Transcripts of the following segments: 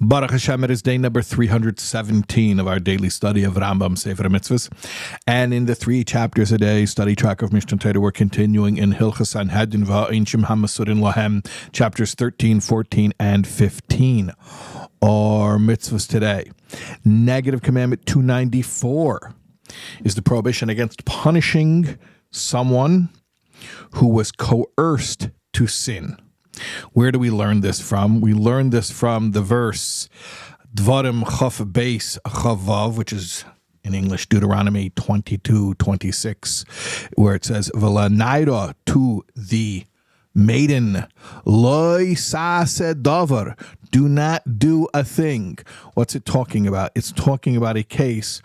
Baruch Hashem, it is day number 317 of our daily study of Rambam, Sefer HaMitzvos. And in the 3 chapters a day study track of Mishnah Torah, we're continuing in Hilchos Sanhedrin V'Ha'inshim HaMasurin Lahem, chapters 13, 14, and 15. Our mitzvahs today. Negative Commandment 294 is the prohibition against punishing someone who was coerced to sin. Where do we learn this from? We learn this from the verse Dvarim Chaf Beis Chavav, which is in English Deuteronomy 22:26, where it says, "V'lanaira to the maiden, loy sase davar, do not do a thing." What's it talking about? It's talking about a case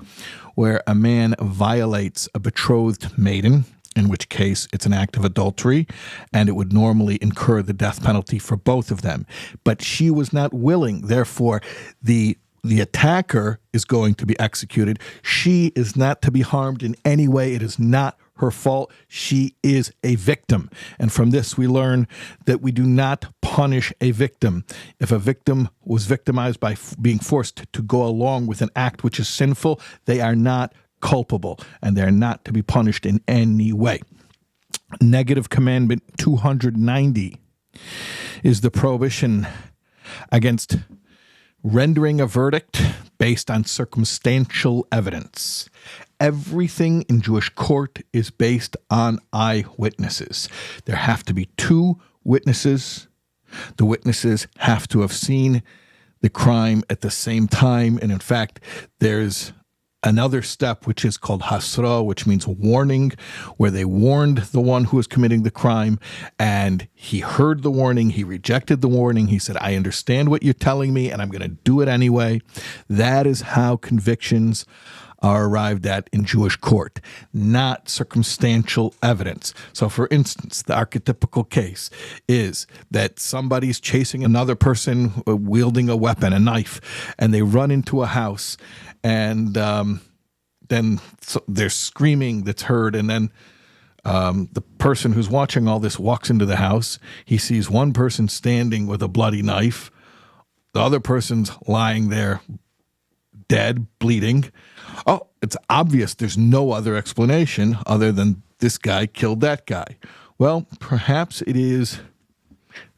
where a man violates a betrothed maiden, in which case it's an act of adultery, and it would normally incur the death penalty for both of them. But she was not willing. Therefore, the attacker is going to be executed. She is not to be harmed in any way. It is not her fault. She is a victim. And from this, we learn that we do not punish a victim. If a victim was victimized by being forced to go along with an act which is sinful, they are not culpable, and they're not to be punished in any way. Negative Commandment 290 is the prohibition against rendering a verdict based on circumstantial evidence. Everything in Jewish court is based on eyewitnesses. There have to be 2 witnesses. The witnesses have to have seen the crime at the same time, and in fact, there's another step which is called hasra, which means warning, where they warned the one who was committing the crime, and he heard the warning, he rejected the warning, he said, "I understand what you're telling me, and I'm going to do it anyway." That is how convictions are arrived at in Jewish court, not circumstantial evidence. So, for instance, the archetypical case is that somebody's chasing another person wielding a weapon, a knife, and they run into a house, and then there's screaming that's heard, and then the person who's watching all this walks into the house. He sees one person standing with a bloody knife. The other person's lying there dead, bleeding. Oh, it's obvious there's no other explanation other than this guy killed that guy. Well, perhaps it is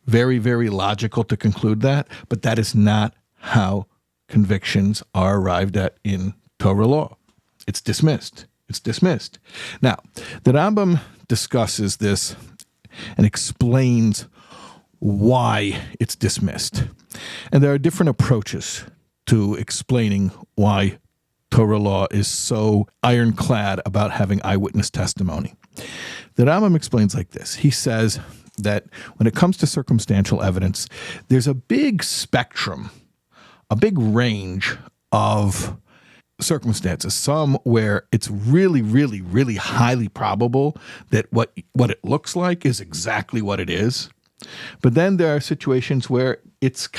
very, very logical to conclude that, but that is not how convictions are arrived at in Torah law. It's dismissed. It's dismissed. Now, the Rambam discusses this and explains why it's dismissed. And there are different approaches to explaining why Torah law is so ironclad about having eyewitness testimony. The Rambam explains like this. He says that when it comes to circumstantial evidence, there's a big spectrum, a big range of circumstances. Some where it's really, really, really highly probable that what it looks like is exactly what it is. But then there are situations where it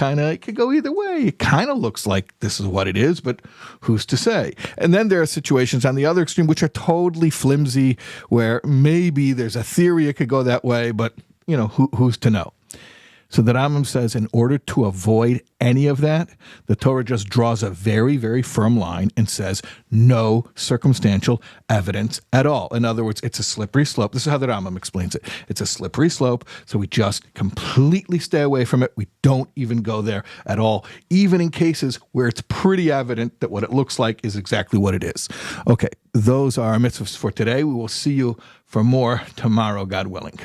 could go either way. It kind of looks like this is what it is, but who's to say? And then there are situations on the other extreme which are totally flimsy, where maybe there's a theory it could go that way, but who's to know? So the Rambam says in order to avoid any of that, the Torah just draws a very, very firm line and says no circumstantial evidence at all. In other words, it's a slippery slope. This is how the Rambam explains it. It's a slippery slope, so we just completely stay away from it. We don't even go there at all, even in cases where it's pretty evident that what it looks like is exactly what it is. Okay, those are our mitzvahs for today. We will see you for more tomorrow, God willing.